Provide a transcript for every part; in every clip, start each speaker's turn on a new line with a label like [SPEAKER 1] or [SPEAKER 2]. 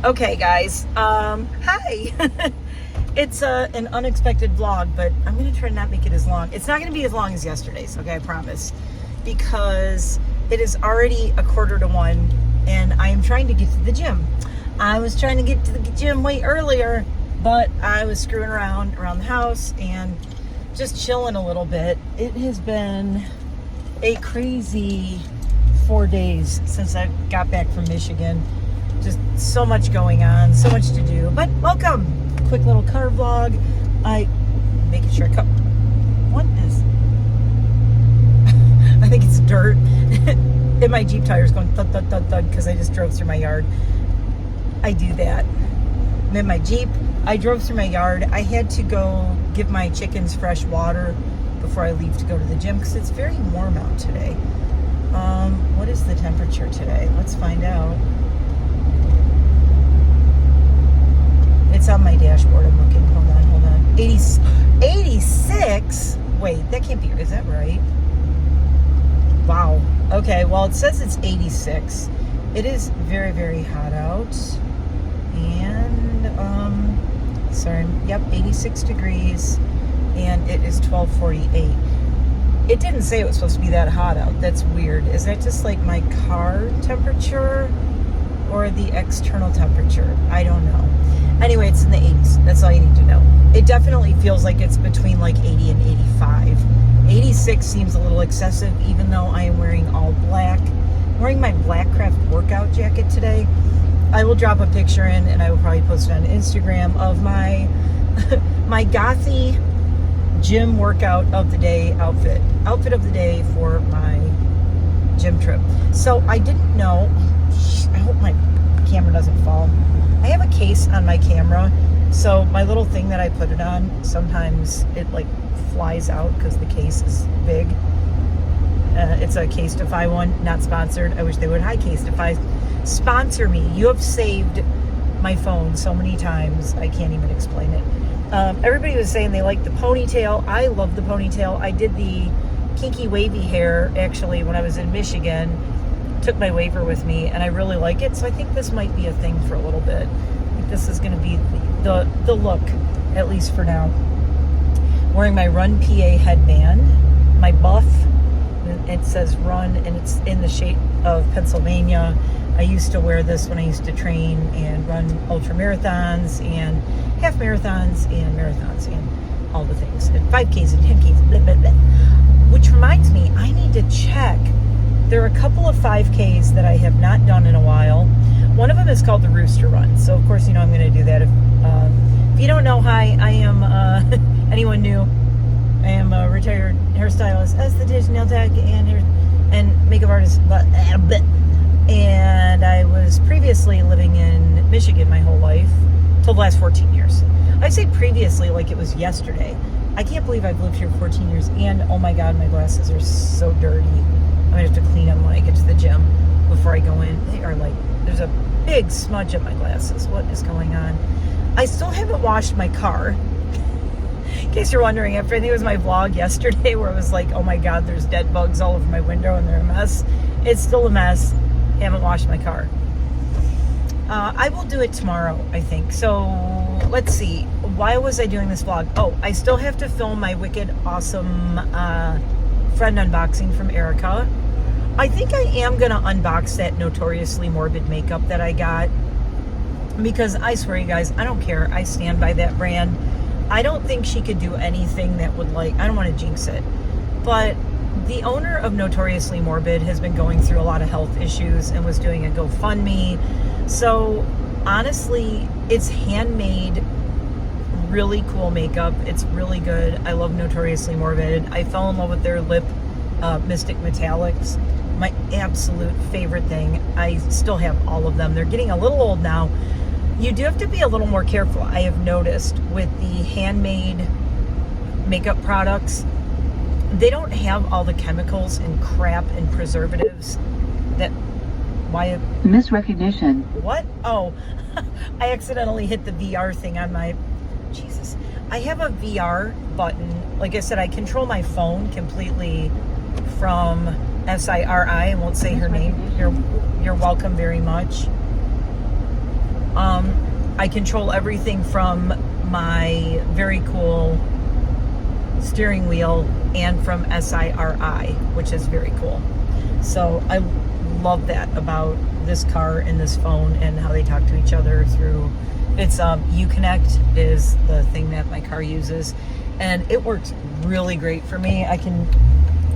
[SPEAKER 1] Okay, guys. Hi. It's an unexpected vlog, but I'm gonna try to not make it as long. It's not gonna be as long as yesterday's, okay, I promise. Because it is already 1:45 and I am trying to get to the gym. I was trying to get to the gym way earlier, but I was screwing around the house and just chilling a little bit. It has been a crazy 4 days since I got back from Michigan. Just so much going on, so much to do. But welcome. Quick little car vlog. Making sure I cut. What is? I think it's dirt. And my Jeep tire's going thud, thud, thud, thud because I just drove through my yard. I do that. I'm in my Jeep. I drove through my yard. I had to go give my chickens fresh water before I leave to go to the gym because it's very warm out today. What is the temperature today? Let's find out. It's on my dashboard. I'm looking. Hold on. 86? Wait, that can't be. Is that right? Wow. Okay, well, it says it's 86. It is very, very hot out. And, sorry. Yep, 86 degrees. And it is 12:48. It didn't say it was supposed to be that hot out. That's weird. Is that just like my car temperature or the external temperature? I don't know. Anyway, it's in the 80s. That's all you need to know. It definitely feels like it's between like 80 and 85. 86 seems a little excessive, even though I am wearing all black. I'm wearing my Blackcraft workout jacket today. I will drop a picture in, and I will probably post it on Instagram of my my gothy gym workout of the day outfit of the day for my gym trip. So I didn't know. I hope my camera doesn't fall. I have a case on my camera, so my little thing that I put it on, sometimes it like flies out because the case is big. It's a Casetify one, not sponsored. I wish they would. Hi, Casetify, sponsor me. You have saved my phone so many times, I can't even explain it. Everybody was saying they liked the ponytail. I love the ponytail. I did the kinky wavy hair actually when I was in Michigan. Took my waver with me, and I really like it, so I think this might be a thing for a little bit. I think this is going to be the look, at least for now. Wearing my Run PA headband, my buff, and it says Run, and it's in the shape of Pennsylvania. I used to wear this when I used to train and run ultra marathons and half marathons and all the things, and 5Ks and 10Ks, blah, blah, blah. Which reminds me, I need to check. There are a couple of 5Ks that I have not done in a while. One of them is called the Rooster Run. So, of course, you know I'm going to do that. If you don't know, hi, I am, anyone new, I am a retired hairstylist, esthetician, nail tech, and makeup artist. And I was previously living in Michigan my whole life, till the last 14 years. I say previously like it was yesterday. I can't believe I've lived here 14 years, and oh my God, my glasses are so dirty. I'm gonna have to clean them when I get to the gym before I go in. They are like, there's a big smudge on my glasses. What is going on? I still haven't washed my car. In case you're wondering, after I think it was my vlog yesterday where it was like, oh my God, there's dead bugs all over my window and they're a mess. It's still a mess. Haven't washed my car. I will do it tomorrow, I think. So let's see. Why was I doing this vlog? Oh, I still have to film my wicked awesome friend unboxing from Erica. I think I am going to unbox that Notoriously Morbid makeup that I got, because I swear you guys, I don't care. I stand by that brand. I don't think she could do anything that would, like, I don't want to jinx it, but the owner of Notoriously Morbid has been going through a lot of health issues and was doing a GoFundMe. So honestly, it's handmade, really cool makeup. It's really good. I love Notoriously Morbid. I fell in love with their lip Mystic Metallics. My absolute favorite thing. I still have all of them. They're getting a little old now. You do have to be a little more careful, I have noticed, with the handmade makeup products. They don't have all the chemicals and crap and preservatives that... Why?
[SPEAKER 2] Misrecognition.
[SPEAKER 1] What? Oh, I accidentally hit the VR thing on my... Jesus. I have a VR button. Like I said, I control my phone completely from Siri. I won't say her name. You're welcome very much. I control everything from my very cool steering wheel and from SIRI, which is very cool. So I love that about this car and this phone and how they talk to each other through it's Uconnect is the thing that my car uses, and it works really great for me. I can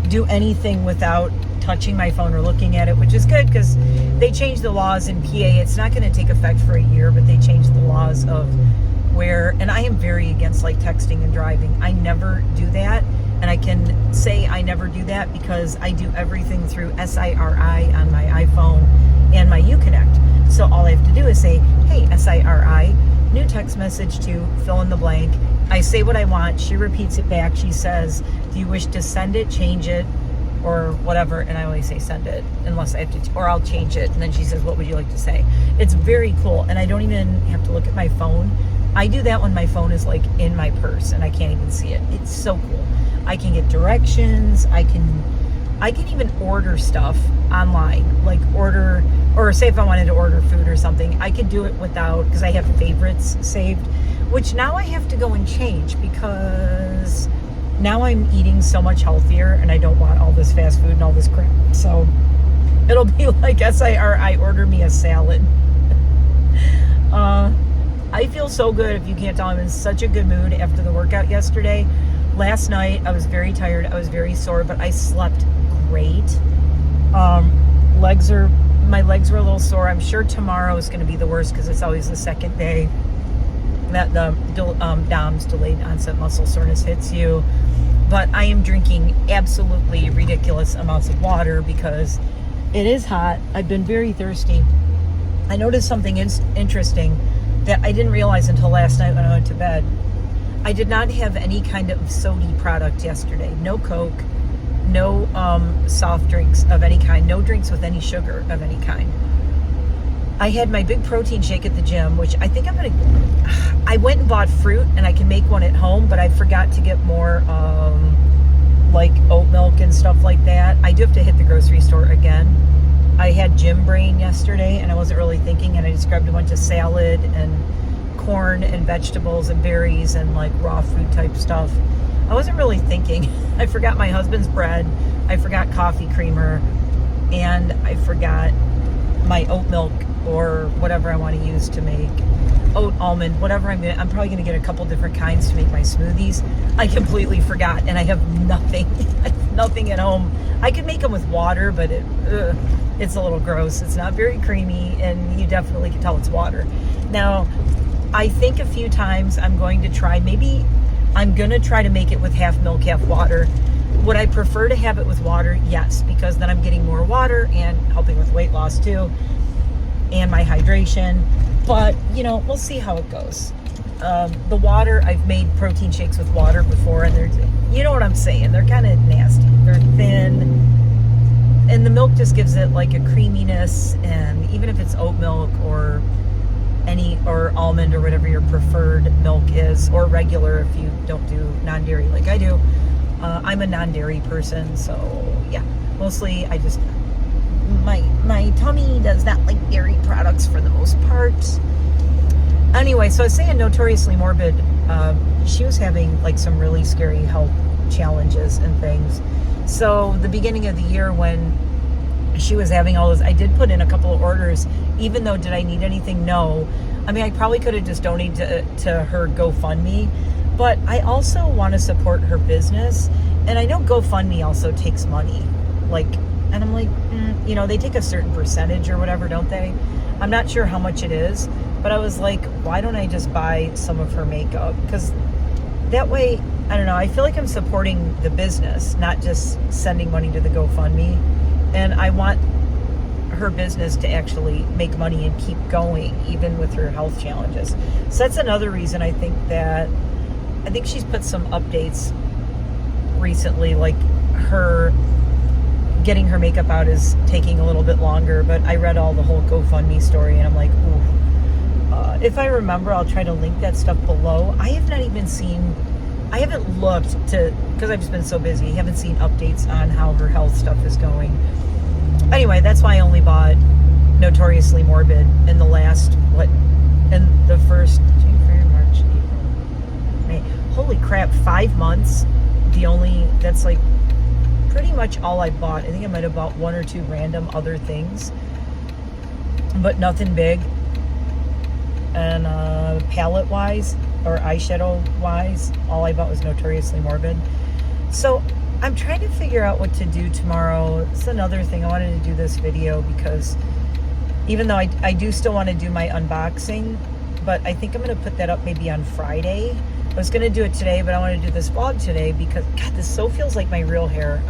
[SPEAKER 1] do anything without touching my phone or looking at it, which is good because they changed the laws in PA. It's not going to take effect for a year, but they changed the laws of where, and I am very against like texting and driving. I never do that, and I can say I never do that because I do everything through SIRI on my iPhone and my Uconnect. So all I have to do is say, hey, SIRI, new text message to fill in the blank. I say what I want. She repeats it back. She says, do you wish to send it, change it, or whatever? And I always say send it, unless I have to, or I'll change it. And then she says, what would you like to say? It's very cool. And I don't even have to look at my phone. I do that when my phone is like in my purse and I can't even see it. It's so cool. I can get directions. I can even order stuff online, like order, or say if I wanted to order food or something, I could do it without, because I have favorites saved, which now I have to go and change because now I'm eating so much healthier and I don't want all this fast food and all this crap. So it'll be like SIRI, order me a salad. I feel so good. If you can't tell, I'm in such a good mood after the workout yesterday. Last night, I was very tired. I was very sore, but I slept great. My legs were a little sore. I'm sure tomorrow is going to be the worst because it's always the second day that the DOMS, delayed onset muscle soreness, hits you. But I am drinking absolutely ridiculous amounts of water because it is hot. I've been very thirsty. I noticed something interesting that I didn't realize until last night when I went to bed. I did not have any kind of sody product yesterday. No Coke, no soft drinks of any kind, no drinks with any sugar of any kind. I had my big protein shake at the gym, which I think I went and bought fruit and I can make one at home, but I forgot to get more like oat milk and stuff like that. I do have to hit the grocery store again. I had gym brain yesterday and I wasn't really thinking, and I just grabbed a bunch of salad and corn and vegetables and berries and like raw food type stuff. I wasn't really thinking. I forgot my husband's bread. I forgot coffee creamer, and I forgot my oat milk or whatever I want to use to make oat almond, whatever I'm probably going to get a couple different kinds to make my smoothies. I completely forgot, and I have nothing. I have nothing at home. I could make them with water, but it's a little gross. It's not very creamy, and you definitely can tell it's water. Now, I think a few times I'm going to try, maybe I'm going to try to make it with half milk, half water. Would I prefer to have it with water? Yes, because then I'm getting more water and helping with weight loss too, and my hydration. But, you know, we'll see how it goes. The water, I've made protein shakes with water before, and they're, you know what I'm saying, they're kind of nasty. They're thin, and the milk just gives it like a creaminess, and even if it's oat milk or almond or whatever your preferred milk is, or regular if you don't do non-dairy like I do. I'm a non-dairy person, so yeah, mostly I just, my tummy does not like dairy products for the most part. Anyway, so I was saying Notoriously Morbid, she was having like some really scary health challenges and things. So the beginning of the year when she was having all those, I did put in a couple of orders, even though did I need anything? No. I mean, I probably could have just donated to her GoFundMe, but I also want to support her business, and I know GoFundMe also takes money, like, and I'm like, you know, they take a certain percentage or whatever, don't they? I'm not sure how much it is, but I was like, why don't I just buy some of her makeup? Because that way, I don't know, I feel like I'm supporting the business, not just sending money to the GoFundMe, and I want her business to actually make money and keep going even with her health challenges. So that's another reason I think she's put some updates recently, like her getting her makeup out is taking a little bit longer, but I read all the whole GoFundMe story and I'm like, ooh. If I remember, I'll try to link that stuff below. I haven't looked to, because I've just been so busy, I haven't seen updates on how her health stuff is going. Anyway, that's why I only bought Notoriously Morbid in the last, And the first, January, March, April, May. Holy crap, 5 months. That's like pretty much all I bought. I think I might have bought 1 or 2 random other things, but nothing big. And palette wise or eyeshadow wise, all I bought was Notoriously Morbid. So I'm trying to figure out what to do tomorrow. It's another thing. I wanted to do this video because even though I do still want to do my unboxing, but I think I'm going to put that up maybe on Friday. I was going to do it today, but I want to do this vlog today because, God, this so feels like my real hair.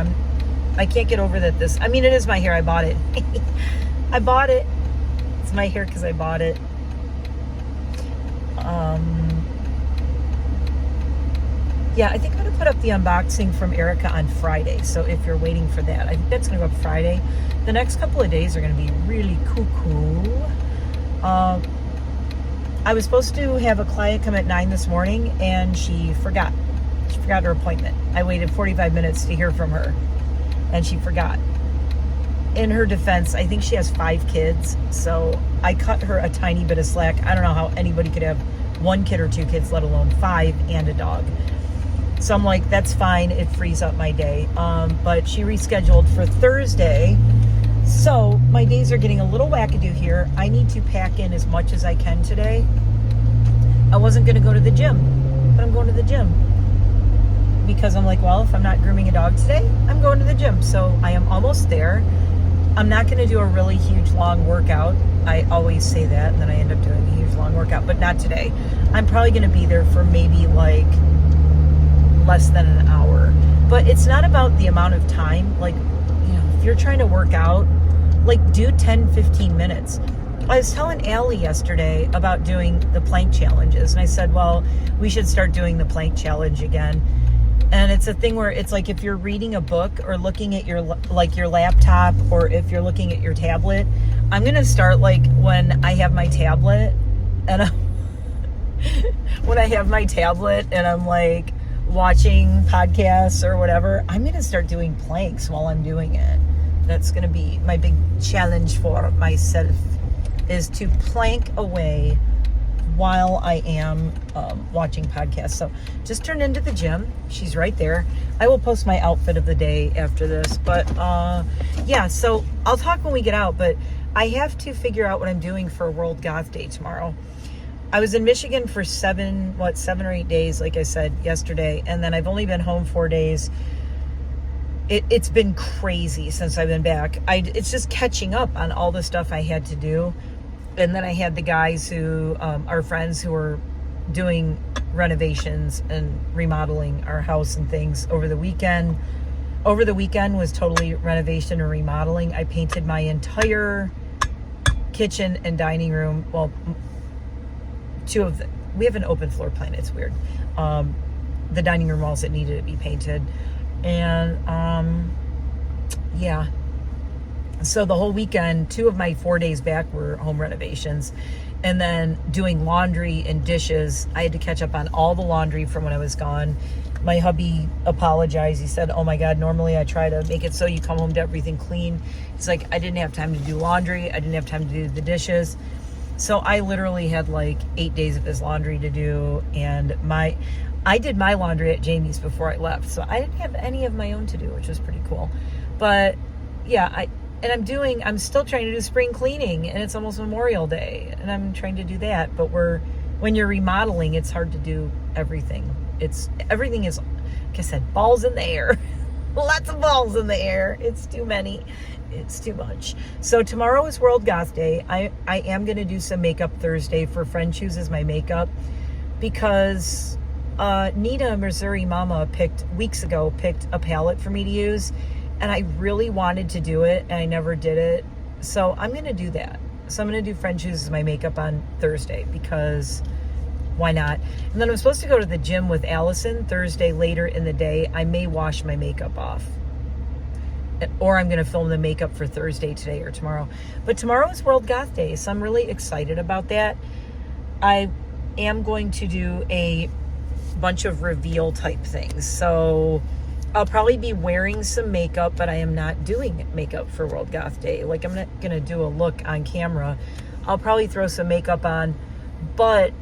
[SPEAKER 1] I can't get over that I mean, it is my hair. I bought it. I bought it. It's my hair because I bought it. Yeah, I think I'm going to put up the unboxing from Erica on Friday. So if you're waiting for that, I think that's going to go up Friday. The next couple of days are going to be really cool. I was supposed to have a client come at 9 this morning, and she forgot. She forgot her appointment. I waited 45 minutes to hear from her, and she forgot. In her defense, I think she has 5 kids, so I cut her a tiny bit of slack. I don't know how anybody could have 1 kid or 2 kids, let alone 5 and a dog. So I'm like, that's fine. It frees up my day. But she rescheduled for Thursday. So my days are getting a little wackadoo here. I need to pack in as much as I can today. I wasn't going to go to the gym, but I'm going to the gym. Because I'm like, well, if I'm not grooming a dog today, I'm going to the gym. So I am almost there. I'm not going to do a really huge long workout. I always say that, and then I end up doing a huge long workout, but not today. I'm probably going to be there for maybe like less than an hour. But it's not about the amount of time. Like, you know, if you're trying to work out, like, do 10-15 minutes. I was telling Allie yesterday about doing the plank challenges, and I said, well, we should start doing the plank challenge again. And it's a thing where it's like if you're reading a book or looking at your laptop, or if you're looking at your tablet, I'm going to start like when I have my tablet and I'm like watching podcasts or whatever, I'm going to start doing planks while I'm doing it. That's going to be my big challenge for myself, is to plank away while I am watching podcasts. So just turned into the gym. She's right there. I will post my outfit of the day after this. But yeah, so I'll talk when we get out. But I have to figure out what I'm doing for World Goth Day tomorrow. I was in Michigan for 7 or 8 days, like I said yesterday. And then I've only been home 4 days. It's been crazy since I've been back. It's just catching up on all the stuff I had to do. And then I had the guys who are friends who are doing renovations and remodeling our house and things over the weekend. Over the weekend was totally renovation and remodeling. I painted my entire kitchen and dining room. Well, 2 of them. We have an open floor plan. It's weird. The dining room walls that needed to be painted. And yeah. So the whole weekend, 2 of my 4 days back were home renovations, and then doing laundry and dishes. I had to catch up on all the laundry from when I was gone. My hubby apologized. He said, oh my God, normally I try to make it so you come home to everything clean. It's like, I didn't have time to do laundry. I didn't have time to do the dishes. So I literally had like 8 days of his laundry to do. And I did my laundry at Jamie's before I left. So I didn't have any of my own to do, which was pretty cool. But yeah, I'm still trying to do spring cleaning, and it's almost Memorial Day, and I'm trying to do that. But when you're remodeling, it's hard to do everything. Everything is, like I said, balls in the air. Lots of balls in the air. It's too many. It's too much. So tomorrow is World Goth Day. I am going to do some makeup Thursday for Friend Chooses My Makeup, because Nina Missouri Mama weeks ago picked a palette for me to use. And I really wanted to do it, and I never did it. So I'm going to do that. So I'm going to do Friend Chooses My Makeup on Thursday, because why not? And then I'm supposed to go to the gym with Allison Thursday later in the day. I may wash my makeup off. Or I'm going to film the makeup for Thursday today or tomorrow. But tomorrow is World Goth Day, so I'm really excited about that. I am going to do a bunch of reveal type things. So I'll probably be wearing some makeup, but I am not doing makeup for World Goth Day. Like, I'm not going to do a look on camera. I'll probably throw some makeup on, But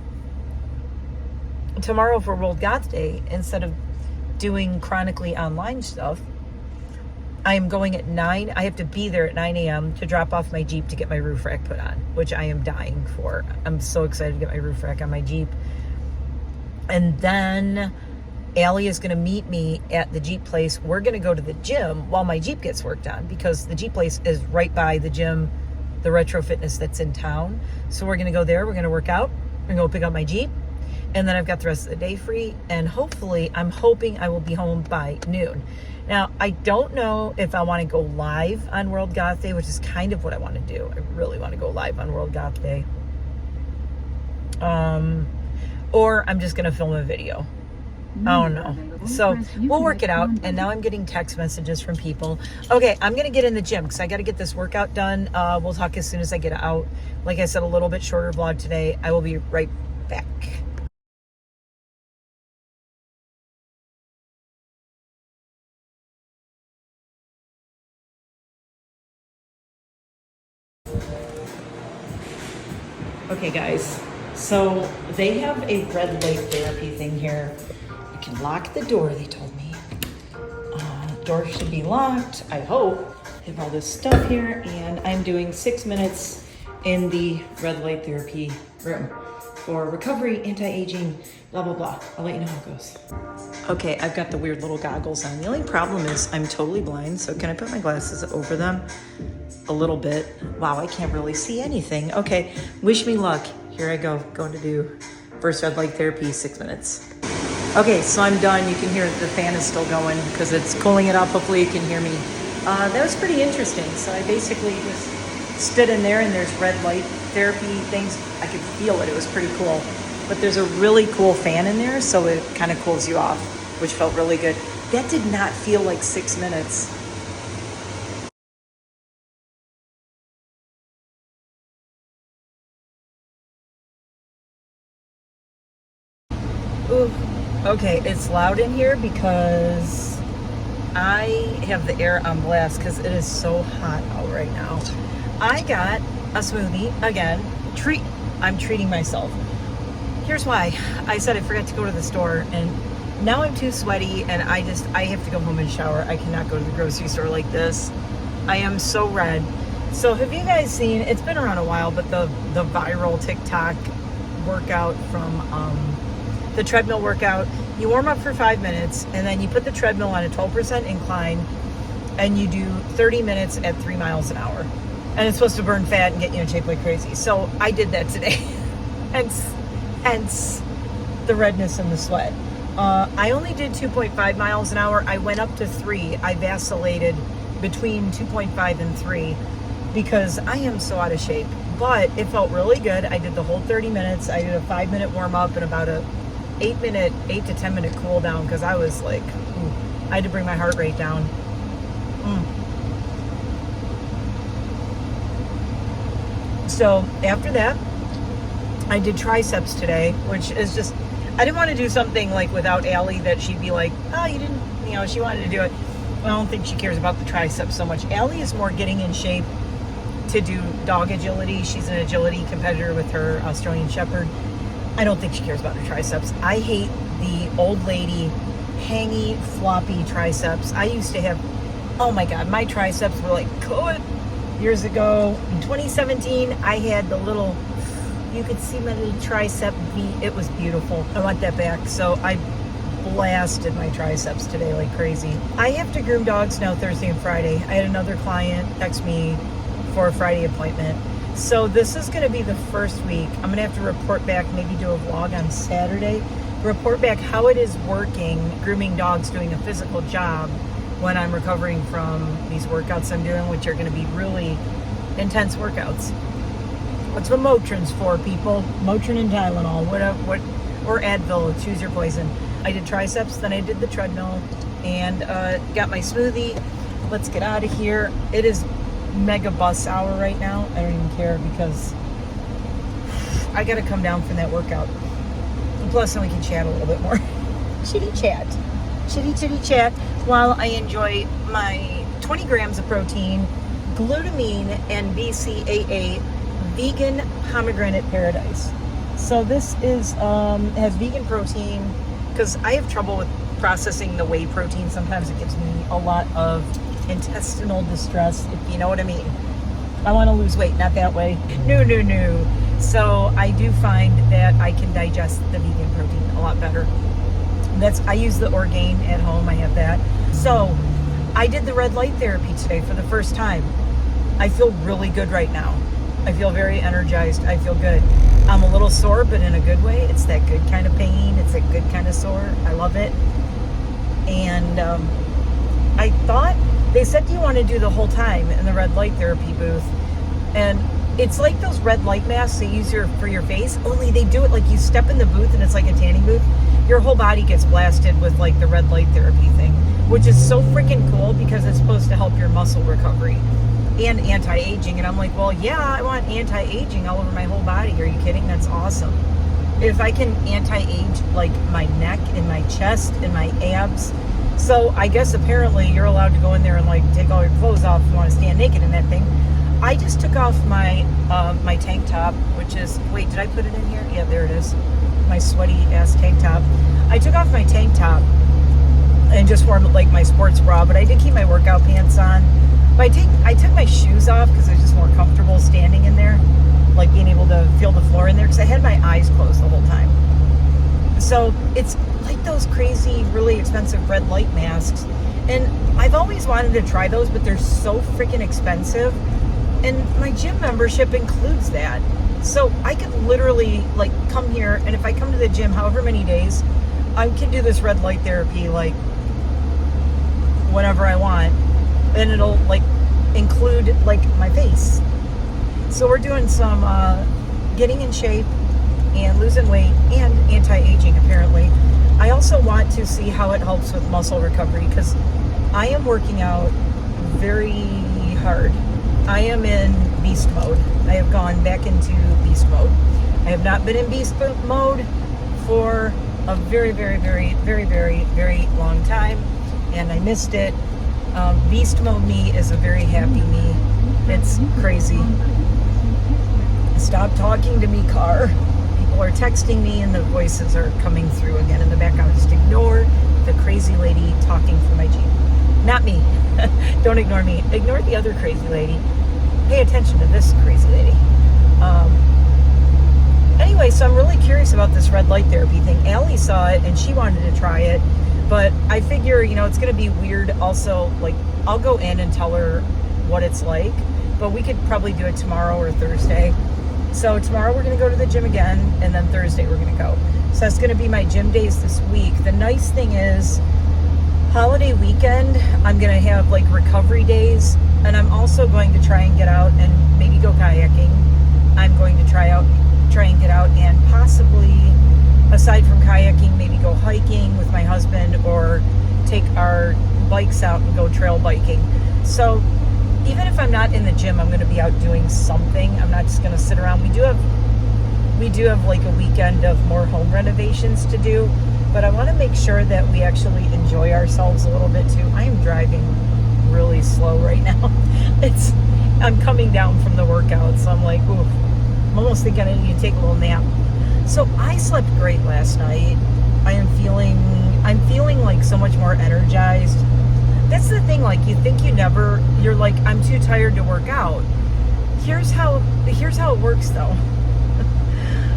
[SPEAKER 1] tomorrow for World Goth Day, instead of doing chronically online stuff, I am going at 9. I have to be there at 9 a.m. to drop off my Jeep to get my roof rack put on, which I am dying for. I'm so excited to get my roof rack on my Jeep. And then Allie is going to meet me at the Jeep place. We're going to go to the gym while my Jeep gets worked on, because the Jeep place is right by the gym, the Retro Fitness that's in town. So we're going to go there. We're going to work out. We're going to go pick up my Jeep. And then I've got the rest of the day free. And hopefully, I'm hoping I will be home by noon. Now, I don't know if I want to go live on World Goth Day, which is kind of what I want to do. I really want to go live on World Goth Day. Or I'm just going to film a video. I don't know. So we'll work it out. And now I'm getting text messages from people. Okay, I'm going to get in the gym because I got to get this workout done. We'll talk as soon as I get out. Like I said, a little bit shorter vlog today. I will be right back. Okay, guys, so they have a red light therapy thing here. You can lock the door, they told me. Door should be locked, I hope. They have all this stuff here, and I'm doing 6 minutes in the red light therapy room for recovery, anti-aging, blah, blah, blah. I'll let you know how it goes. Okay, I've got the weird little goggles on. The only problem is I'm totally blind, so can I put my glasses over them? A little bit. Wow, I can't really see anything. Okay, wish me luck. Here I go, going to do first red light therapy, 6 minutes. Okay, so I'm done. You can hear the fan is still going because it's cooling it off. Hopefully you can hear me. That was pretty interesting. So I basically just stood in there and there's red light therapy things. I could feel it. It was pretty cool. But there's a really cool fan in there, so it kind of cools you off, which felt really good. That did not feel like 6 minutes. Ooh, okay, it's loud in here because I have the air on blast because it is so hot out right now. I got a smoothie again. I'm treating myself. Here's why. I said I forgot to go to the store, and now I'm too sweaty, and I have to go home and shower. I cannot go to the grocery store like this. I am so red. So have you guys seen? It's been around a while, but the viral TikTok workout from the treadmill workout. You warm up for 5 minutes, and then you put the treadmill on a 12% incline, and you do 30 minutes at 3 miles an hour. And it's supposed to burn fat and get you in shape like crazy. So I did that today. Hence the redness and the sweat. I only did 2.5 miles an hour. I went up to 3. I vacillated between 2.5 and 3 because I am so out of shape. But it felt really good. I did the whole 30 minutes. I did a 5-minute warm up and about a 8 to 10 minute cool down because I was like, ooh, I had to bring my heart rate down. So after that, I did triceps today, which is just, I didn't want to do something like without Allie that she'd be like, oh, you didn't, she wanted to do it. I don't think she cares about the triceps so much. Allie is more getting in shape to do dog agility. She's an agility competitor with her Australian Shepherd. I don't think she cares about her triceps. I hate the old lady, hangy, floppy triceps. I used to have, oh my God, my triceps were like good. Years ago, in 2017, I had the little, you could see my little tricep V. It was beautiful. I want that back. So I blasted my triceps today like crazy. I have to groom dogs now Thursday and Friday. I had another client text me for a Friday appointment. So this is going to be the first week. I'm going to have to report back, maybe do a vlog on Saturday, report back how it is working, grooming dogs, doing a physical job when I'm recovering from these workouts I'm doing, which are going to be really intense workouts. What's the Motrin's for, people? Motrin and Tylenol, or Advil, choose your poison. I did triceps, then I did the treadmill, and got my smoothie. Let's get out of here. It is mega bus hour right now. I don't even care because I got to come down from that workout. And plus, then we can chat a little bit more. Chitty chat while I enjoy my 20 grams of protein, glutamine, and BCAA vegan pomegranate paradise. So this is has vegan protein, because I have trouble with processing the whey protein. Sometimes it gives me a lot of intestinal distress, if you know what I mean. I want to lose weight, not that way. No. So I do find that I can digest the vegan protein a lot better. I use the Orgain at home. I have that. So I did the red light therapy today for the first time. I feel really good right now. I feel very energized. I feel good. I'm a little sore, but in a good way. It's that good kind of pain. It's a good kind of sore. I love it. And I thought, they said, do you want to do the whole time in the red light therapy booth? And it's like those red light masks they use for your face, only they do it like you step in the booth and it's like a tanning booth. Your whole body gets blasted with like the red light therapy thing, which is so freaking cool because it's supposed to help your muscle recovery and anti-aging. And I'm like, well, yeah, I want anti-aging all over my whole body. Are you kidding? That's awesome. If I can anti-age like my neck and my chest and my abs. So I guess apparently you're allowed to go in there and like take all your clothes off if you want to stand naked in that thing. I just took off my my tank top, which is, wait, did I put it in here? Yeah, there it is. My sweaty ass tank top. I took off my tank top and just wore like my sports bra, but I did keep my workout pants on. But I took my shoes off because I was just more comfortable standing in there, like being able to feel the floor in there, because I had my eyes closed the whole time. So it's like those crazy, really expensive red light masks. And I've always wanted to try those, but they're so freaking expensive. And my gym membership includes that. So I could literally like come here, and if I come to the gym however many days, I can do this red light therapy like whenever I want. And it'll like include like my face. So we're doing some getting in shape and losing weight and anti-aging apparently. I also want to see how it helps with muscle recovery, because I am working out very hard. I am in beast mode. I have gone back into beast mode. I have not been in beast mode for a very long time, and I missed it. Beast mode me is a very happy me. It's crazy. Stop talking to me, car. People are texting me and the voices are coming through again in the background. Just ignore the crazy lady talking from my Jeep. Not me. Don't ignore me. Ignore the other crazy lady. Pay attention to this crazy lady. Anyway, so I'm really curious about this red light therapy thing. Allie saw it and she wanted to try it. But I figure, it's going to be weird also. Like, I'll go in and tell her what it's like. But we could probably do it tomorrow or Thursday. So tomorrow we're going to go to the gym again. And then Thursday we're going to go. So that's going to be my gym days this week. The nice thing is, holiday weekend, I'm going to have like recovery days. And I'm also going to try and get out and maybe go kayaking. I'm going to try and get out and possibly, aside from kayaking, maybe go hiking with my husband or take our bikes out and go trail biking. So even if I'm not in the gym, I'm going to be out doing something. I'm not just going to sit around. We do have like a weekend of more home renovations to do, but I want to make sure that we actually enjoy ourselves a little bit too. I am driving really slow right now. I'm coming down from the workout, so I'm like, ooh, I'm almost thinking I need to take a little nap. So I slept great last night. I'm feeling like so much more energized. That's the thing, like you're like, I'm too tired to work out. Here's how it works though.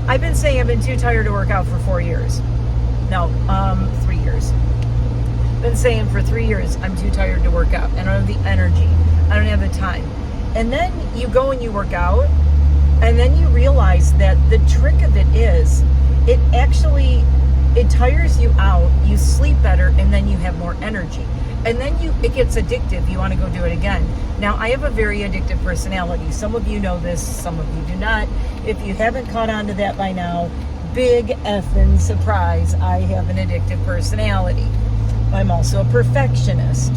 [SPEAKER 1] I've been saying I've been too tired to work out for 4 years. No, 3 years. Been saying for 3 years I'm too tired to work out. I don't have the energy. I don't have the time. And then you go and you work out, and then you realize that the trick of it is, it tires you out, you sleep better, and then you have more energy. And then it gets addictive. You want to go do it again. Now, I have a very addictive personality. Some of you know this, some of you do not. If you haven't caught on to that by now, big effing surprise, I have an addictive personality. I'm also a perfectionist.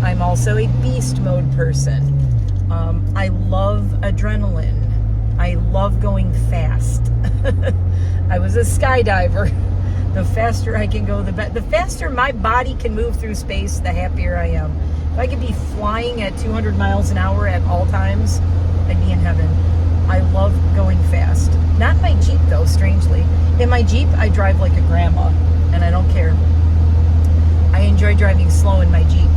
[SPEAKER 1] I'm also a beast mode person. I love adrenaline. I love going fast. I was a skydiver. The faster I can go, the faster my body can move through space, the happier I am. If I could be flying at 200 miles an hour at all times, I'd be in heaven. I love going fast. Not in my Jeep though, strangely. In my Jeep, I drive like a grandma, and I don't care. I enjoy driving slow in my Jeep.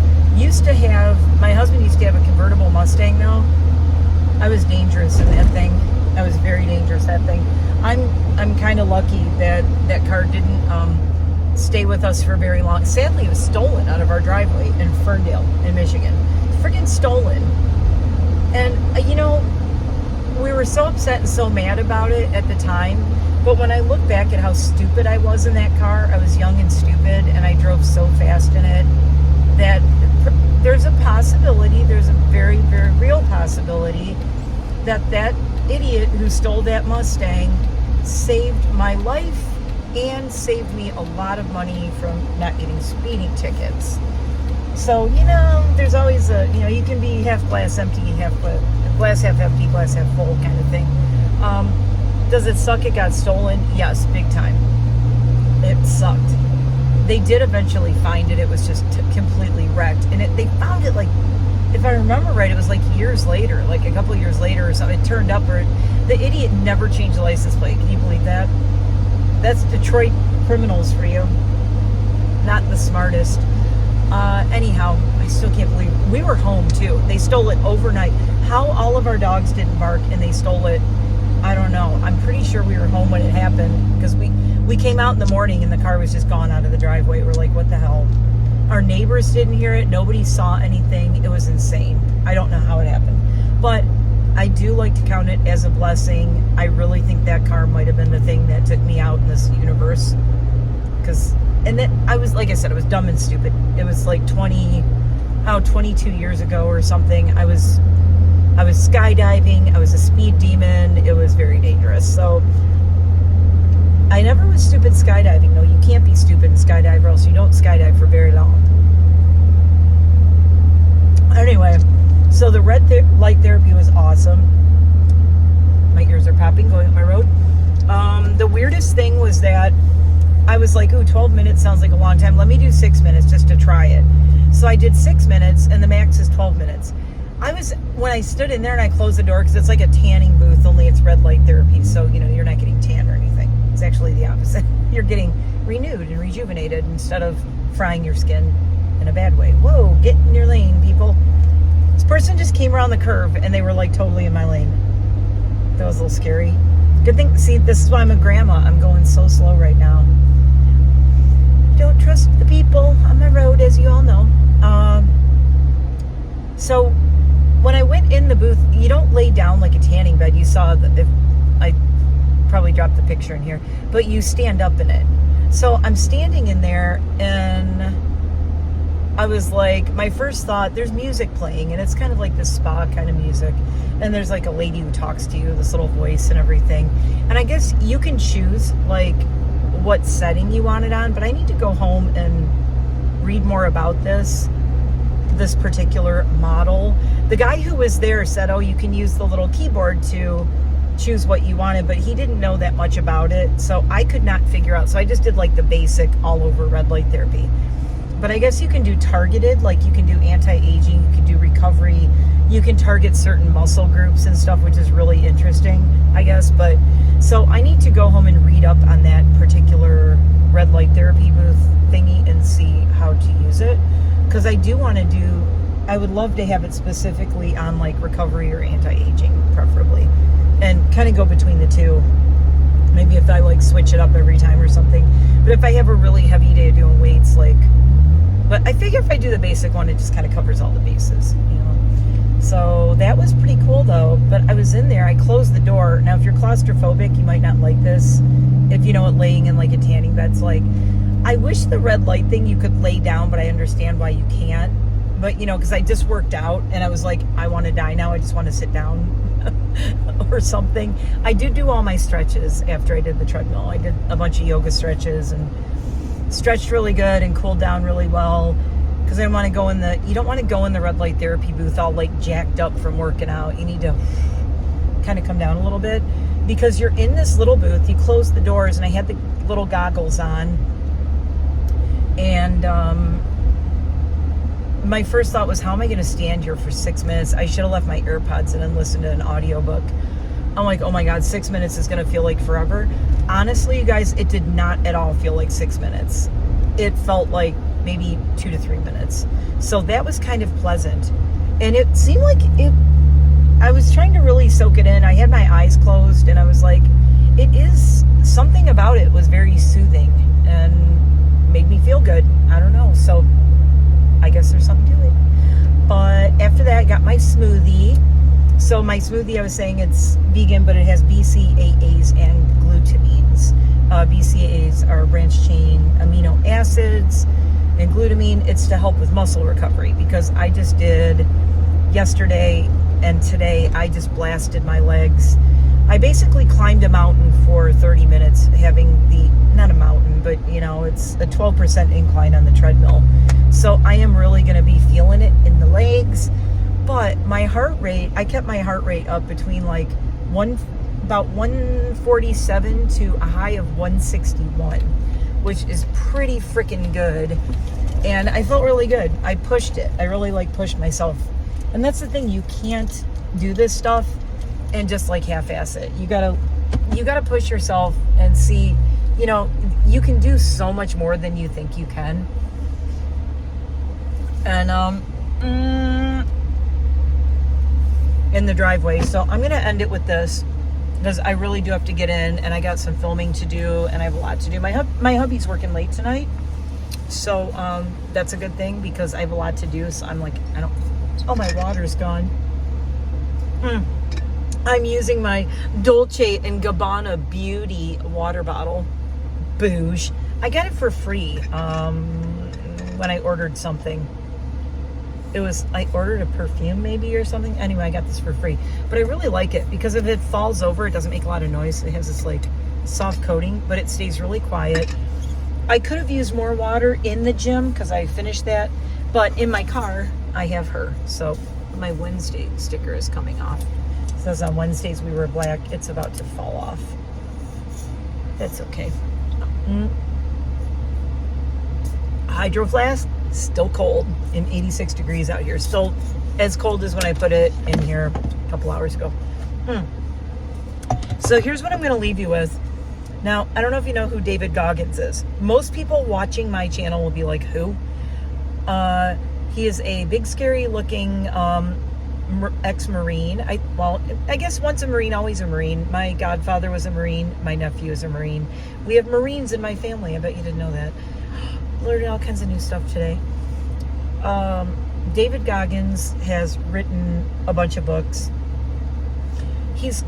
[SPEAKER 1] My husband used to have a convertible Mustang though. I was dangerous in that thing. I was very dangerous that thing. I'm kind of lucky that that car didn't stay with us for very long. Sadly, it was stolen out of our driveway in Ferndale, in Michigan. Friggin' stolen. And we were so upset and so mad about it at the time. But when I look back at how stupid I was in that car, I was young and stupid, and I drove so fast in it that there's a possibility, there's a very, very real possibility that idiot who stole that Mustang saved my life and saved me a lot of money from not getting speeding tickets. So, there's always you can be half glass empty, glass half empty, glass half full kind of thing. Does it suck it got stolen? Yes, big time. It sucked. They did eventually find it. It was just completely wrecked. And they found it, like, if I remember right, it was like years later, like a couple years later or something. It turned up, or the idiot never changed the license plate. Can you believe that? That's Detroit criminals for you. Not the smartest. Anyhow, I still can't believe we were home too. They stole it overnight. How all of our dogs didn't bark and they stole it, I don't know. I'm pretty sure we were home when it happened, because we came out in the morning and the car was just gone out of the driveway. We're like, what the hell? Our neighbors didn't hear it. Nobody saw anything. It was insane. I don't know how it happened. But I do like to count it as a blessing. I really think that car might have been the thing that took me out in this universe. And then I was, like I said, I was dumb and stupid. It was like 22 years ago or something. I was skydiving. I was a speed demon. It was very dangerous. So I never was stupid skydiving, though. You can't be stupid and skydive, or else you don't skydive for very long. Anyway, so the red light therapy was awesome. My ears are popping going up my road. The weirdest thing was that I was like, ooh, 12 minutes sounds like a long time. Let me do 6 minutes just to try it. So I did 6 minutes, and the max is 12 minutes. When I stood in there and I closed the door, because it's like a tanning booth, only it's red light therapy, so you're not getting tan or anything. It's actually the opposite. You're getting renewed and rejuvenated instead of frying your skin in a bad way. Whoa, get in your lane, people. This person just came around the curve and they were like totally in my lane. That was a little scary. Good thing, see, this is why I'm a grandma. I'm going so slow right now. Don't trust the people on the road, as you all know. So when I went in the booth, you don't lay down like a tanning bed. You saw I probably dropped the picture in here, but you stand up in it. So I'm standing in there, and I was like, my first thought, there's music playing, and it's kind of like this spa kind of music, and there's like a lady who talks to you, this little voice and everything. And I guess you can choose like what setting you want it on, but I need to go home and read more about this particular model. The guy who was there said, oh, you can use the little keyboard to choose what you wanted, but he didn't know that much about it, so I could not figure out. So I just did like the basic all over red light therapy. But I guess you can do targeted, like you can do anti-aging, you can do recovery, you can target certain muscle groups and stuff, which is really interesting, I guess. But so I need to go home and read up on that particular red light therapy booth thingy and see how to use it, because I would love to have it specifically on like recovery or anti-aging, preferably, and kind of go between the two. Maybe if I like switch it up every time or something. But if I have a really heavy day doing weights, but I figure if I do the basic one, it just kind of covers all the bases, So that was pretty cool though. But I was in there, I closed the door. Now if you're claustrophobic, you might not like this. If you know what laying in like a tanning bed's like. I wish the red light thing you could lay down, but I understand why you can't. But because I just worked out and I was like, I want to die now, I just want to sit down or something. I did do all my stretches after I did the treadmill. I did a bunch of yoga stretches and stretched really good and cooled down really well, because I don't want to go you don't want to go in the red light therapy booth all like jacked up from working out. You need to kind of come down a little bit, because you're in this little booth, you close the doors, and I had the little goggles on, and my first thought was, how am I going to stand here for 6 minutes? I should have left my AirPods in and listened to an audiobook. I'm like, oh my God, 6 minutes is going to feel like forever. Honestly, you guys, it did not at all feel like 6 minutes. It felt like maybe 2 to 3 minutes. So that was kind of pleasant. And it seemed like I was trying to really soak it in. I had my eyes closed and I was like, it is something about it was very soothing and made me feel good. I don't know. So I guess there's something to it. But after that, I got my smoothie. So my smoothie, I was saying it's vegan, but it has BCAAs and glutamines. BCAAs are branched chain amino acids, and glutamine, it's to help with muscle recovery, because I just did yesterday and today, I just blasted my legs. I basically climbed a mountain for 30 minutes, having not a mountain, but it's a 12% incline on the treadmill. So I am really going to be feeling it in the legs. But my heart rate, I kept my heart rate up between like about 147 to a high of 161, which is pretty freaking good. And I felt really good. I pushed it. I really pushed myself. And that's the thing, you can't do this stuff and just half-ass it. You gotta push yourself and see, you can do so much more than you think you can. And in the driveway. So I'm gonna end it with this, because I really do have to get in, and I got some filming to do, and I have a lot to do. My hubby's working late tonight, so that's a good thing, because I have a lot to do. So I'm like, oh, my water's gone. I'm using my Dolce & Gabbana Beauty water bottle. Bouge. I got it for free when I ordered something. I ordered a perfume maybe or something. Anyway, I got this for free. But I really like it, because if it falls over, it doesn't make a lot of noise. It has this soft coating, but it stays really quiet. I could have used more water in the gym, because I finished that. But in my car, I have her. So my Wednesday sticker is coming off. It says on Wednesdays we wear black. It's about to fall off. That's okay. Hydro flask, still cold, and 86 degrees out here. Still as cold as when I put it in here a couple hours ago. So here's what I'm going to leave you with. Now, I don't know if you know who David Goggins is. Most people watching my channel will be like, who? He is a big, scary-looking ex-Marine. I guess once a Marine, always a Marine. My godfather was a Marine. My nephew is a Marine. We have Marines in my family. I bet you didn't know that. Learning all kinds of new stuff today. David Goggins has written a bunch of books. He's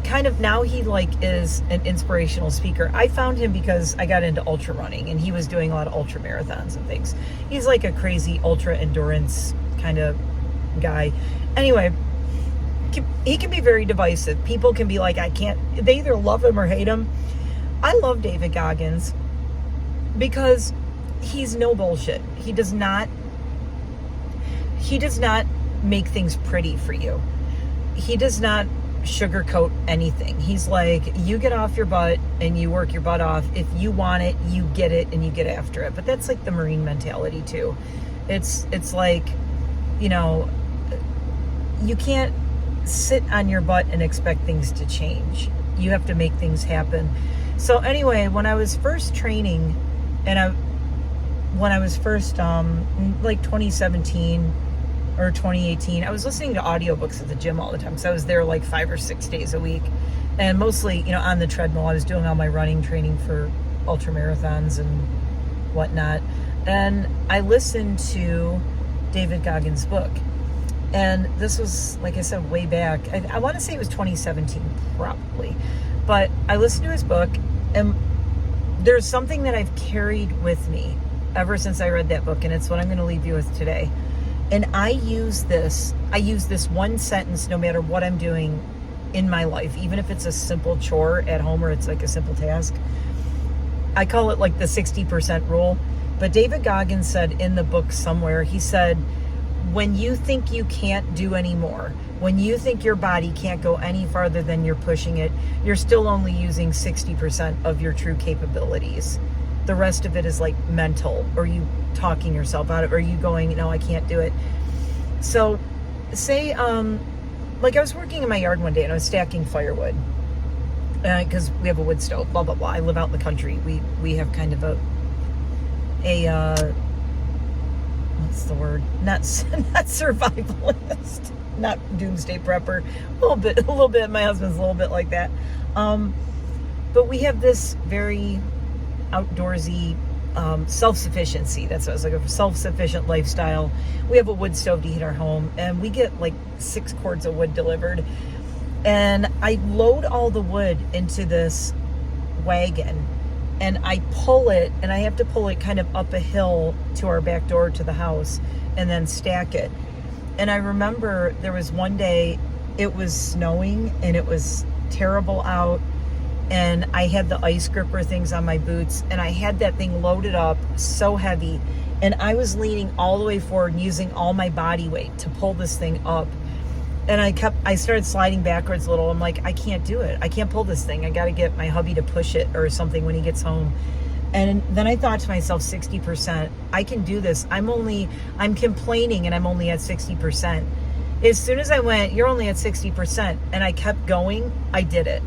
[SPEAKER 1] is an inspirational speaker. I found him because I got into ultra running, and he was doing a lot of ultra marathons and things. He's like a crazy ultra endurance kind of guy. Anyway, he can be very divisive. People can be like, they either love him or hate him. I love David Goggins because he's no bullshit. He does not make things pretty for you. He does not sugarcoat anything. He's like, you get off your butt and you work your butt off. If you want it, you get it and you get after it. But that's like the Marine mentality too. It's like, you can't sit on your butt and expect things to change. You have to make things happen. So anyway, when I was first training, and when I was first, 2017 or 2018, I was listening to audiobooks at the gym all the time. So I was there 5 or 6 days a week. And mostly, on the treadmill. I was doing all my running training for ultra marathons and whatnot. And I listened to David Goggins' book. And this was, like I said, way back. I want to say it was 2017, probably. But I listened to his book, and there's something that I've carried with me ever since I read that book, and it's what I'm going to leave you with today. And I use this one sentence no matter what I'm doing in my life, even if it's a simple chore at home or it's like a simple task. I call it the 60% rule. But David Goggins said in the book somewhere, he said, when you think you can't do any more, when you think your body can't go any farther than you're pushing it, you're still only using 60% of your true capabilities. The rest of it is mental, or you talking yourself out of it, or you going, no, I can't do it. So say, I was working in my yard one day and I was stacking firewood, because we have a wood stove, blah, blah, blah. I live out in the country. We have kind of a what's the word? Not survivalist, not doomsday prepper. A little bit. My husband's a little bit like that. But we have this very outdoorsy self-sufficiency. That's what I was looking for. Self-sufficient lifestyle. We have a wood stove to heat our home, and we get like 6 cords of wood delivered. And I load all the wood into this wagon, and I pull it, and I have to pull it kind of up a hill to our back door to the house, and then stack it. And I remember there was one day it was snowing, and it was terrible out, and I had the ice gripper things on my boots, and I had that thing loaded up so heavy, and I was leaning all the way forward and using all my body weight to pull this thing up. And I started sliding backwards a little. I'm like, I can't do it. I can't pull this thing. I got to get my hubby to push it or something when he gets home. And then I thought to myself, 60%, I can do this. I'm complaining and I'm only at 60%. As soon as I went, you're only at 60%, and I kept going, I did it.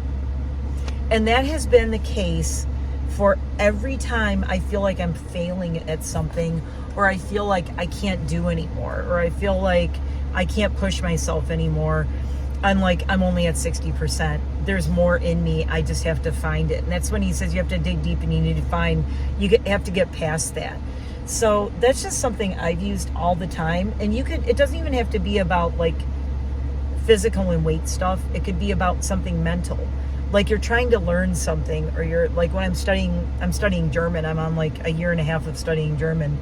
[SPEAKER 1] And that has been the case for every time I feel like I'm failing at something, or I feel like I can't do anymore, or I feel like I can't push myself anymore. I'm like, I'm only at 60%. There's more in me. I just have to find it. And that's when he says you have to dig deep and you need to find, have to get past that. So that's just something I've used all the time. And it doesn't even have to be about like physical and weight stuff. It could be about something mental. Like you're trying to learn something, or you're like, when I'm studying German. I'm on like a year and a half of studying German.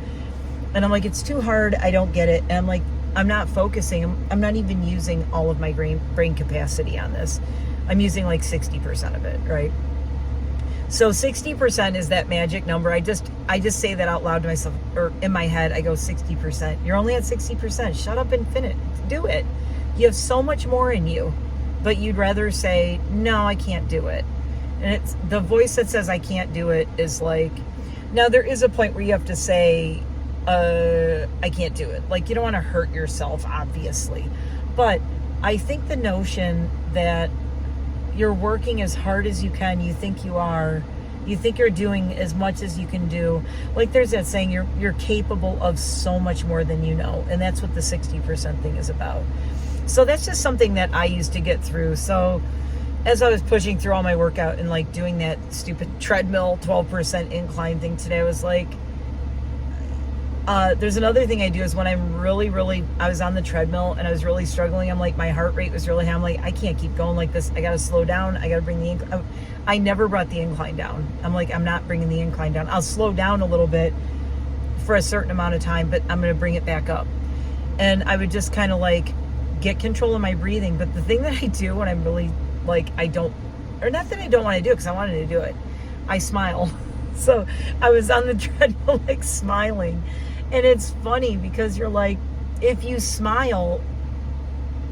[SPEAKER 1] And I'm like, it's too hard. I don't get it. And I'm like, I'm not focusing. I'm not even using all of my brain capacity on this. I'm using like 60% of it, right? So 60% is that magic number. I just say that out loud to myself, or in my head, I go 60%. You're only at 60%. Shut up and finish. Do it. You have so much more in you, but you'd rather say, no, I can't do it. And it's the voice that says I can't do it is like, now there is a point where you have to say, I can't do it. Like, you don't want to hurt yourself, obviously. But I think the notion that you're working as hard as you can, you think you are, you think you're doing as much as you can do. Like there's that saying, you're capable of so much more than you know. And that's what the 60% thing is about. So that's just something that I used to get through. So as I was pushing through all my workout and like doing that stupid treadmill 12% incline thing today, I was like, there's another thing I do is when I'm I was on the treadmill and I was really struggling. I'm like, my heart rate was really high. I'm like, I can't keep going like this. I got to slow down. I got to bring the incline. I never brought the incline down. I'm like, I'm not bringing the incline down. I'll slow down a little bit for a certain amount of time, but I'm going to bring it back up. And I would just kind of like get control of my breathing. But the thing that I do when I'm really like, not that I don't want to do it because I wanted to do it, I smile. So I was on the treadmill like smiling. And it's funny because you're like, if you smile,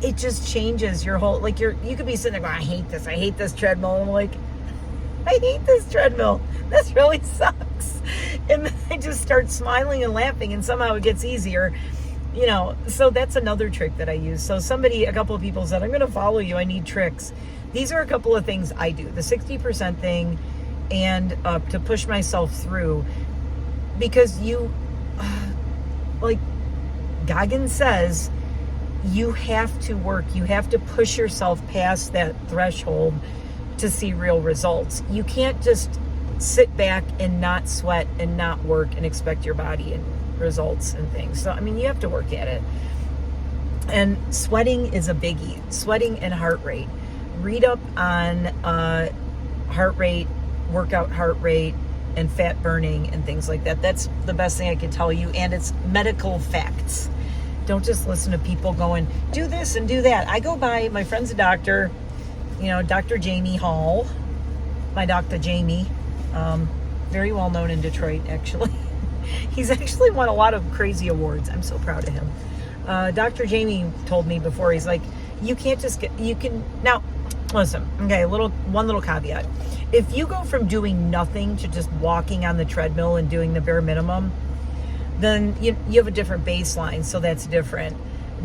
[SPEAKER 1] it just changes your whole, like you could be sitting there going, I hate this treadmill. And I'm like, I hate this treadmill. This really sucks. And then I just start smiling and laughing, and somehow it gets easier, so that's another trick that I use. So a couple of people said, I'm going to follow you. I need tricks. These are a couple of things I do. The 60% thing, and to push myself through, because like Goggins says, you have to work. You have to push yourself past that threshold to see real results. You can't just sit back and not sweat and not work and expect your body and results and things. So, you have to work at it. And sweating is a biggie. Sweating and heart rate. Read up on heart rate, workout heart rate, and fat burning and things like that. That's the best thing I can tell you. And it's medical facts. Don't just listen to people going, do this and do that. I go by, my friend's a doctor, Dr. Jamie Hall, my Dr. Jamie, very well known in Detroit, actually. He's actually won a lot of crazy awards. I'm so proud of him. Dr. Jamie told me before, he's like, now, listen, okay, one little caveat. If you go from doing nothing to just walking on the treadmill and doing the bare minimum, then you have a different baseline, so that's different.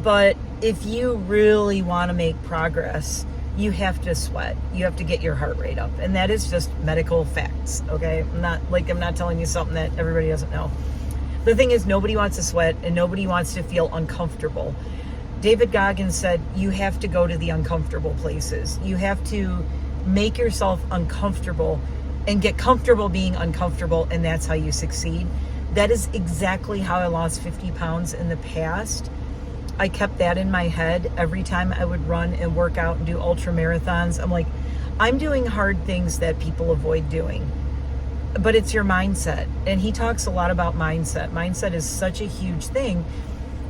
[SPEAKER 1] But if you really want to make progress, you have to sweat. You have to get your heart rate up. And that is just medical facts, okay? I'm not telling you something that everybody doesn't know. The thing is, nobody wants to sweat and nobody wants to feel uncomfortable. David Goggins said, you have to go to the uncomfortable places. You have to make yourself uncomfortable and get comfortable being uncomfortable, and that's how you succeed. That is exactly how I lost 50 pounds in the past. I kept that in my head every time I would run and work out and do ultra marathons. I'm like, I'm doing hard things that people avoid doing, but it's your mindset. And he talks a lot about mindset. Mindset is such a huge thing.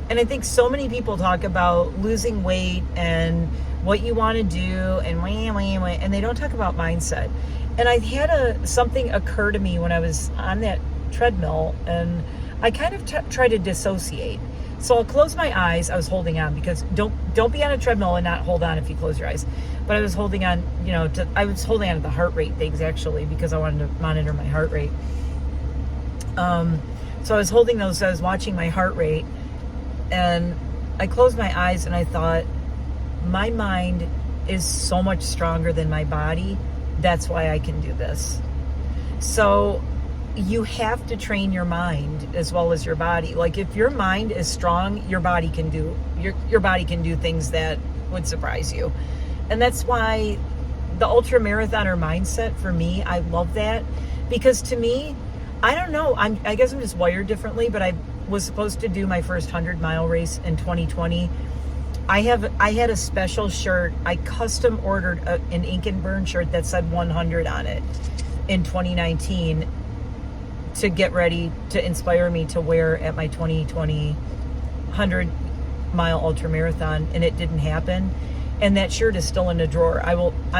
[SPEAKER 1] And I think so many people talk about losing weight and what you want to do and they don't talk about mindset. And I had something occur to me when I was on that treadmill, and I kind of try to dissociate. So I'll close my eyes. I was holding on, because don't be on a treadmill and not hold on if you close your eyes. But I was holding on, I was holding on to the heart rate things, actually, because I wanted to monitor my heart rate. So I was holding those. So I was watching my heart rate, and I closed my eyes and I thought, my mind is so much stronger than my body. That's why I can do this. So you have to train your mind as well as your body. Like, if your mind is strong, your body can do things that would surprise you. And that's why the ultra marathoner mindset, for me, I love that, because to me, I don't know, I guess I'm just wired differently, but I was supposed to do my first 100-mile race in 2020. I had a special shirt. I custom ordered an ink and burn shirt that said 100 on it in 2019 to get ready to inspire me to wear at my 2020 100-mile ultra marathon, and it didn't happen. And that shirt is still in a drawer. I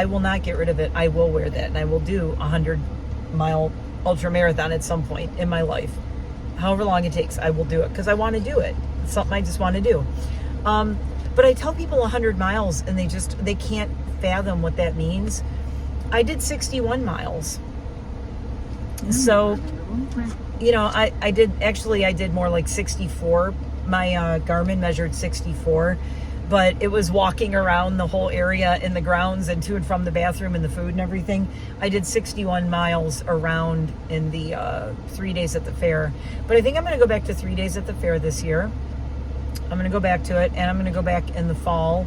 [SPEAKER 1] will not get rid of it. I will wear that, and I will do a 100-mile ultra marathon at some point in my life. However long it takes, I will do it, because I want to do it. It's something I just want to do. But I tell people 100 miles, and they can't fathom what that means. I did 61 miles. So, I did more like 64. My Garmin measured 64, but it was walking around the whole area in the grounds and to and from the bathroom and the food and everything. I did 61 miles around in the 3 days at the fair. But I think I'm going to go back to 3 days at the fair this year. I'm going to go back to it, and I'm going to go back in the fall.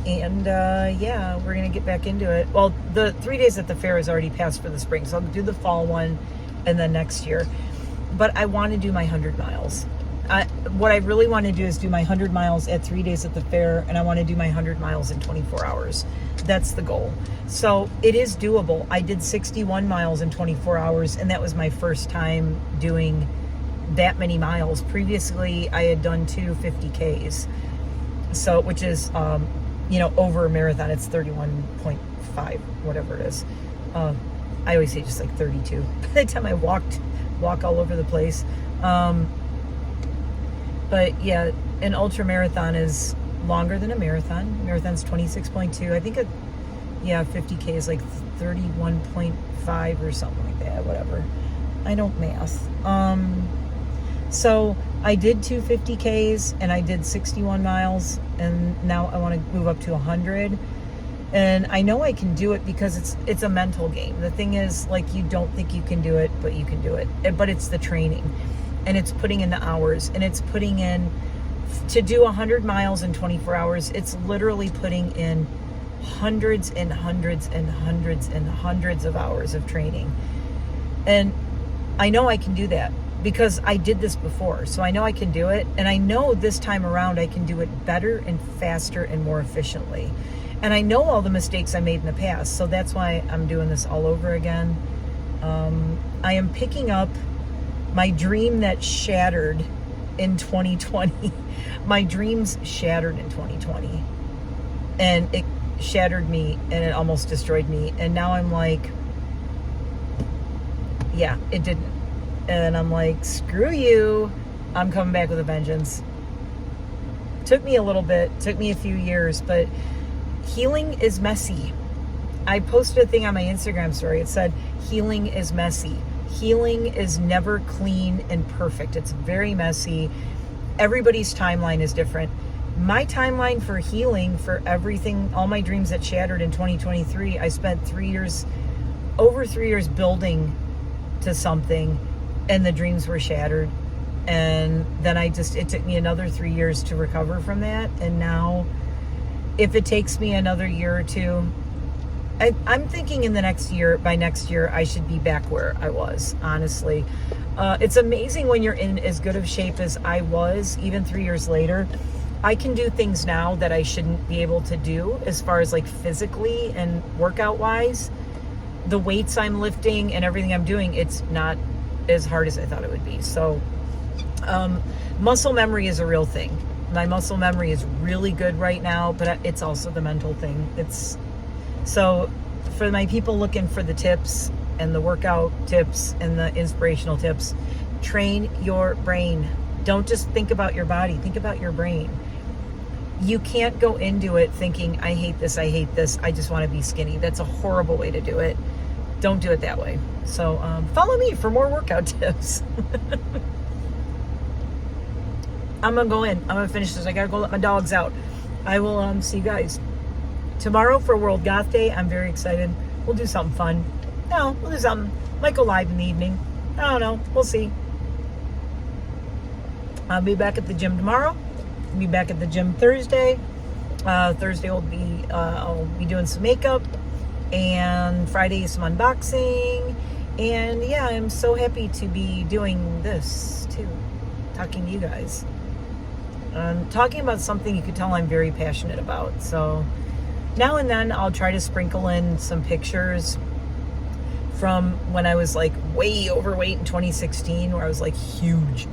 [SPEAKER 1] And we're going to get back into it. Well, the 3 days at the fair is already passed for the spring, so I'll do the fall one and then next year. But I want to do my 100 miles. What I really want to do is do my 100 miles at 3 days at the fair, and I want to do my 100 miles in 24 hours. That's the goal. So it is doable. I did 61 miles in 24 hours, and that was my first time doing that many miles. Previously, I had done 250Ks, so which is over a marathon. It's 31.5, whatever it is. I always say just like 32. By the time I walk all over the place. But yeah, an ultra marathon is longer than a marathon. Marathon's 26.2. I think 50K is like 31.5 or something like that. Whatever. I don't math. So I did 250Ks and I did 61 miles, and now I want to move up to 100. And I know I can do it because it's a mental game. The thing is, like, you don't think you can do it, but you can do it. But it's the training, and it's putting in the hours, and it's putting in to do 100 miles in 24 hours. It's literally putting in hundreds and hundreds and hundreds and hundreds of hours of training. And I know I can do that, because I did this before. So I know I can do it. And I know this time around I can do it better and faster and more efficiently. And I know all the mistakes I made in the past. So that's why I'm doing this all over again. I am picking up my dream that shattered in 2020. My dreams shattered in 2020. And it shattered me, and it almost destroyed me. And now I'm like, yeah, it didn't. And I'm like, screw you. I'm coming back with a vengeance. Took me a little bit. Took me a few years. But healing is messy. I posted a thing on my Instagram story. It said, healing is messy. Healing is never clean and perfect. It's very messy. Everybody's timeline is different. my timeline for healing, for everything, all my dreams that shattered in 2023, I spent over 3 years building to something, and the dreams were shattered. And then it took me another 3 years to recover from that. And now, if it takes me another year or two, I'm thinking by next year, I should be back where I was, honestly. It's amazing when you're in as good of shape as I was, even 3 years later. I can do things now that I shouldn't be able to do as far as like physically and workout wise. The weights I'm lifting and everything I'm doing, it's not as hard as I thought it would be. So muscle memory is a real thing. My muscle memory is really good right now, but it's also the mental thing. So for my people looking for the tips and the workout tips and the inspirational tips, train your brain. Don't just think about your body, think about your brain. You can't go into it thinking, I hate this, I just want to be skinny. That's a horrible way to do it. Don't do it that way. So follow me for more workout tips. I'm going to go in. I'm going to finish this. I got to go let my dogs out. I will see you guys tomorrow for World Goth Day. I'm very excited. We'll do something fun. No, we'll do something. Might go live in the evening. I don't know. We'll see. I'll be back at the gym tomorrow. I'll be back at the gym Thursday. Thursday I'll be doing some makeup. And Friday some unboxing. And yeah, I'm so happy to be doing this too. Talking to you guys. Talking about something you could tell I'm very passionate about. So now and then I'll try to sprinkle in some pictures from when I was like way overweight in 2016, where I was like huge,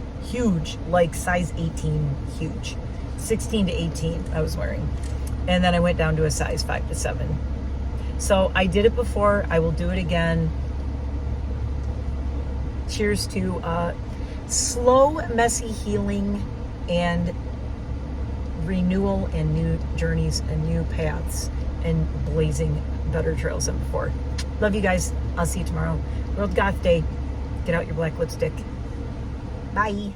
[SPEAKER 1] like size 18, huge. 16 to 18 I was wearing. And then I went down to a size 5 to 7. So I did it before. I will do it again. Cheers to slow, messy healing and renewal and new journeys and new paths and blazing better trails than before. Love you guys. I'll see you tomorrow. World Goth Day. Get out your black lipstick. Bye.